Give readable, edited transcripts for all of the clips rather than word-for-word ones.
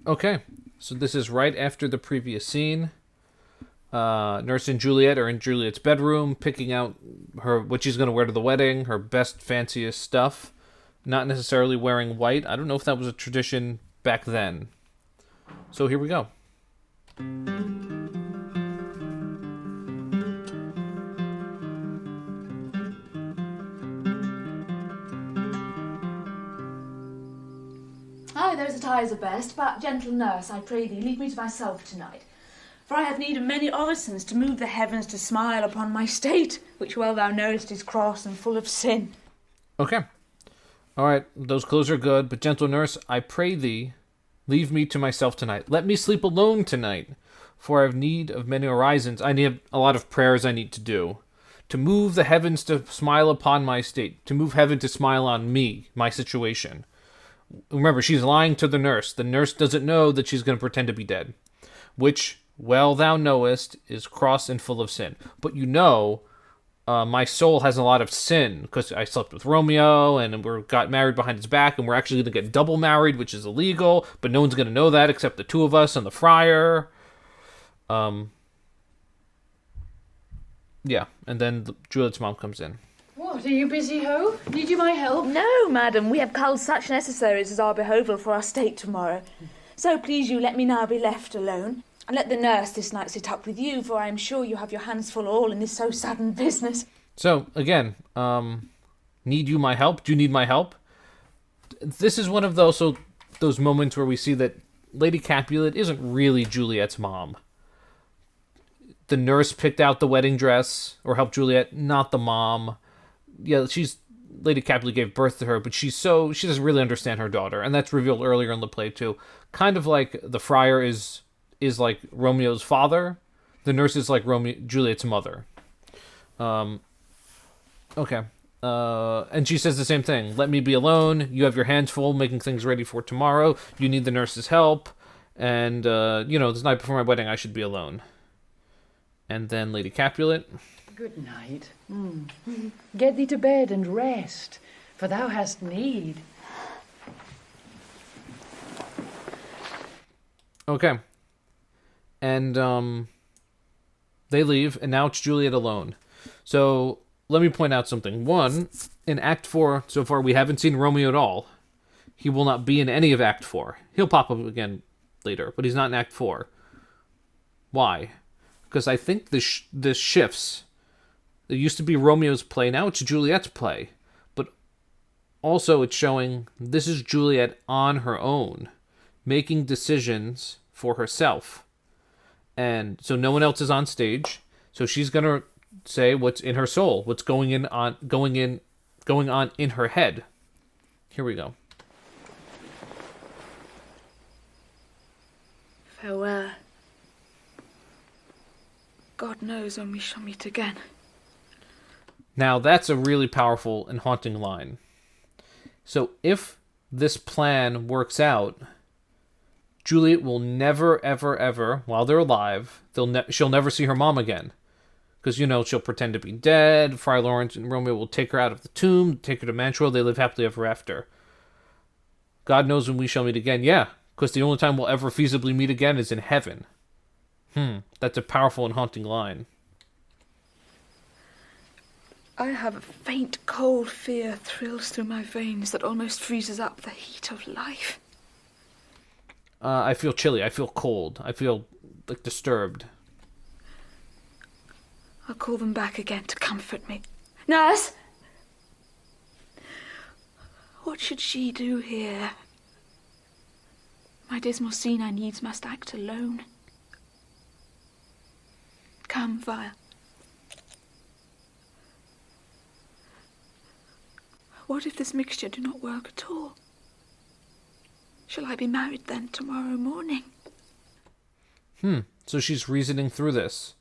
Okay, so this is right after the previous scene. Nurse and Juliet are in Juliet's bedroom, picking out her what she's going to wear to the wedding, her best, fanciest stuff. Not necessarily wearing white. I don't know if that was a tradition back then. So here we go. Aye, those attires are best, but, gentle nurse, I pray thee, leave me to myself tonight. For I have need of many orisons to move the heavens to smile upon my state, which well thou knowest is cross and full of sin. Okay. All right, those clothes are good, but gentle nurse, I pray thee, leave me to myself tonight. Let me sleep alone tonight, for I have need of many horizons. I need a lot of prayers I need to do. To move the heavens to smile upon my state, to move heaven to smile on me, my situation. Remember, she's lying to the nurse. The nurse doesn't know that she's going to pretend to be dead, which, well thou knowest, is cross and full of sin. But you know, my soul has a lot of sin, because I slept with Romeo, and we got married behind his back, and we're actually going to get double married, which is illegal, but no one's going to know that except the two of us and the friar. Yeah, and then Juliet's mom comes in. What, are you busy, ho? Need you my help? No, madam, we have culled such necessaries as are behoval for our state tomorrow. So please you let me now be left alone, and let the nurse this night sit up with you, for I am sure you have your hands full all in this so sudden business. So, again, need you my help? Do you need my help? This is one of those moments where we see that Lady Capulet isn't really Juliet's mom. The nurse picked out the wedding dress, or helped Juliet, not the mom. Yeah, Lady Capulet gave birth to her, but she doesn't really understand her daughter, and that's revealed earlier in the play too. Kind of like the friar is like Romeo's father, the nurse is like Juliet's mother. Okay. And she says the same thing. Let me be alone. You have your hands full making things ready for tomorrow. You need the nurse's help. And, this night before my wedding, I should be alone. And then Lady Capulet. Good night. Get thee to bed and rest, for thou hast need. Okay. And, they leave, and now it's Juliet alone. So, let me point out something. One, in Act 4, so far, we haven't seen Romeo at all. He will not be in any of Act 4. He'll pop up again later, but he's not in Act 4. Why? Because I think this shifts. It used to be Romeo's play, now it's Juliet's play. But also it's showing this is Juliet on her own, making decisions for herself. And so no one else is on stage, so she's going to say what's in her soul, what's going on in her head. Here we go. Farewell. God knows when we shall meet again. Now, that's a really powerful and haunting line. So if this plan works out, Juliet will never, ever, ever, while they're alive, she'll never see her mom again. Because, she'll pretend to be dead. Friar Lawrence and Romeo will take her out of the tomb, take her to Mantua. They live happily ever after. God knows when we shall meet again. Yeah, because the only time we'll ever feasibly meet again is in heaven. That's a powerful and haunting line. I have a faint, cold fear thrills through my veins that almost freezes up the heat of life. I feel chilly. I feel cold. I feel, disturbed. I'll call them back again to comfort me. Nurse! What should she do here? My dismal scene I needs must act alone. Come, Vile. What if this mixture do not work at all? Shall I be married then tomorrow morning? So she's reasoning through this.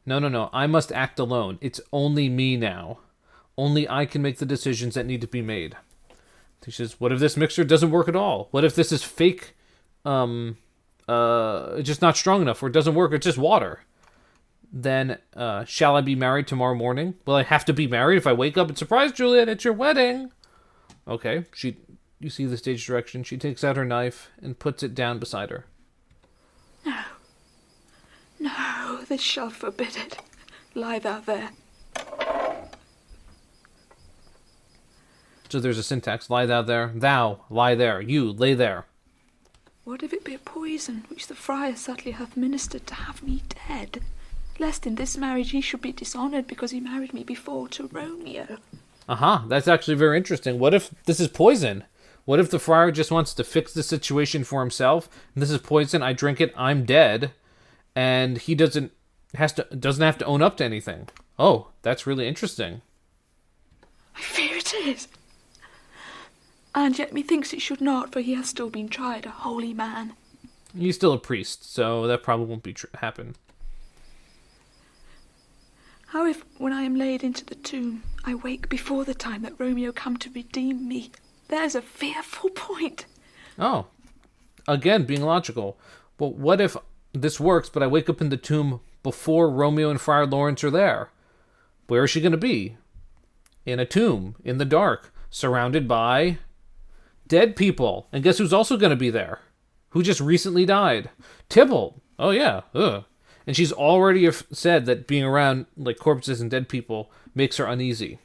No. I must act alone. It's only me now. Only I can make the decisions that need to be made. She says, what if this mixture doesn't work at all? What if this is fake? Just not strong enough, or it doesn't work, it's just water. Then, shall I be married tomorrow morning? Will I have to be married if I wake up and surprise Juliet, it's your wedding? Okay, you see the stage direction. She takes out her knife and puts it down beside her. this shall forbid it. Lie thou there. So there's a syntax. Lie thou there. Thou, lie there. You, lay there. What if it be a poison which the friar subtly hath ministered to have me dead? Lest in this marriage he should be dishonoured because he married me before to Romeo. Aha, that's actually very interesting. What if this is poison? What if the friar just wants to fix the situation for himself? And this is poison, I drink it, I'm dead. And he doesn't have to own up to anything. Oh, that's really interesting. I fear it is. And yet methinks it should not, for he has still been tried a holy man. He's still a priest, so that probably won't happen. How if, when I am laid into the tomb, I wake before the time that Romeo come to redeem me? There's a fearful point. Oh, again, being logical. But what if this works, but I wake up in the tomb before Romeo and Friar Lawrence are there? Where is she going to be? In a tomb, in the dark, surrounded by dead people. And guess who's also going to be there? Who just recently died? Tybalt. Oh, yeah. Ugh. And she's already said that being around like corpses and dead people makes her uneasy.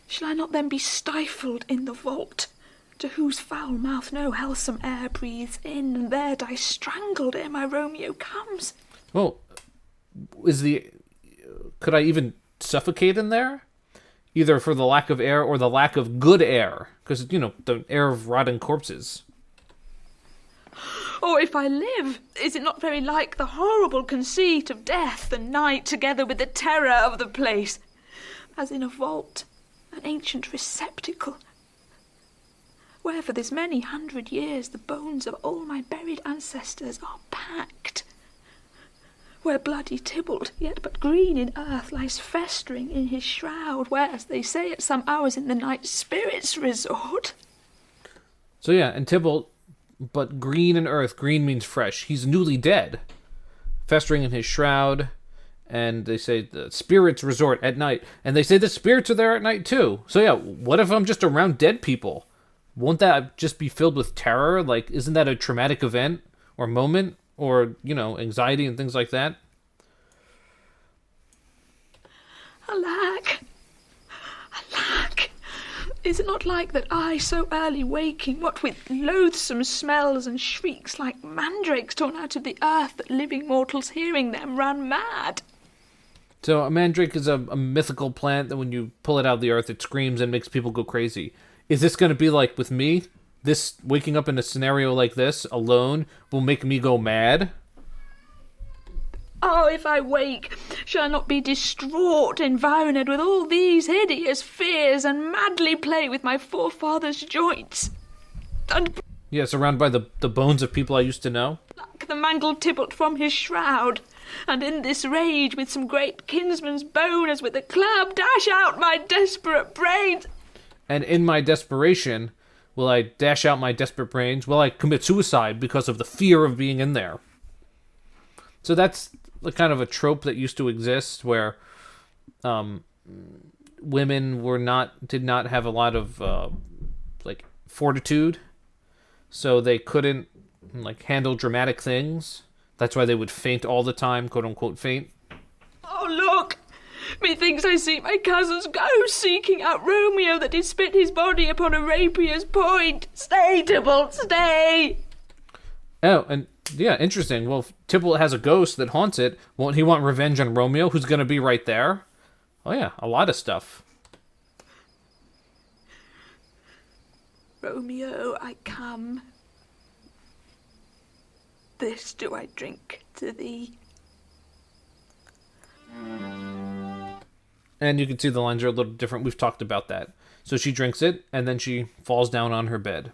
Shall I not then be stifled in the vault, to whose foul mouth no wholesome air breathes in, and there die strangled ere my Romeo comes? Well, could I even suffocate in there? Either for the lack of air or the lack of good air. Because, the air of rotting corpses. Or if I live, is it not very like the horrible conceit of death and night, together with the terror of the place, as in a vault, an ancient receptacle, where for this many 100 years the bones of all my buried ancestors are packed, where bloody Tybalt, yet but green in earth, lies festering in his shroud, where, as they say, at some hours in the night spirits resort? So yeah, and Tybalt, but green in earth, green means fresh. He's newly dead, festering in his shroud, and they say the spirits resort at night, and they say the spirits are there at night too. So yeah, what if I'm just around dead people? Won't that just be filled with terror? Like, isn't that a traumatic event or moment, or anxiety and things like that? Alack, alack! Is it not like that I, so early waking, what with loathsome smells and shrieks like mandrakes torn out of the earth, that living mortals hearing them run mad? So a mandrake is a mythical plant that when you pull it out of the earth, it screams and makes people go crazy. Is this going to be like with me? This waking up in a scenario like this alone will make me go mad? Oh, if I wake, shall I not be distraught, environed with all these hideous fears, and madly play with my forefathers' joints? And yeah, surrounded by the bones of people I used to know? pluck the mangled Tybalt from his shroud, and in this rage with some great kinsman's bone, as with a club, dash out my desperate brains. And in my desperation, will I dash out my desperate brains? Will I commit suicide because of the fear of being in there? So that's the kind of a trope that used to exist where women did not have a lot of fortitude, so they couldn't handle dramatic things. That's why they would faint all the time, quote unquote faint. Oh, look! Methinks I see my cousin's ghost seeking out Romeo that did spit his body upon a rapier's point. Stay, Tybalt, stay! Oh, and yeah, interesting. Well, if Tybalt has a ghost that haunts it, won't he want revenge on Romeo, who's going to be right there? Oh yeah, a lot of stuff. Romeo, I come. This do I drink to thee. And you can see the lines are a little different. We've talked about that. So she drinks it, and then she falls down on her bed.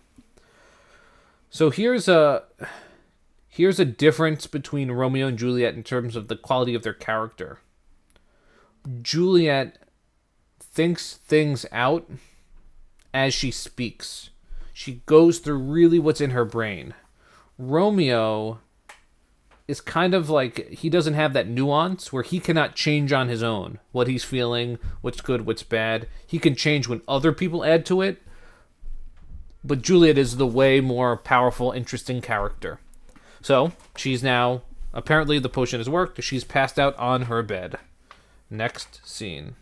So here's a difference between Romeo and Juliet in terms of the quality of their character. Juliet thinks things out as she speaks. She goes through really what's in her brain. Romeo is kind of like, he doesn't have that nuance where he cannot change on his own what he's feeling, what's good, what's bad. He can change when other people add to it. But Juliet is the way more powerful, interesting character. So she's now Apparently the potion has worked. She's passed out on her bed. Next scene.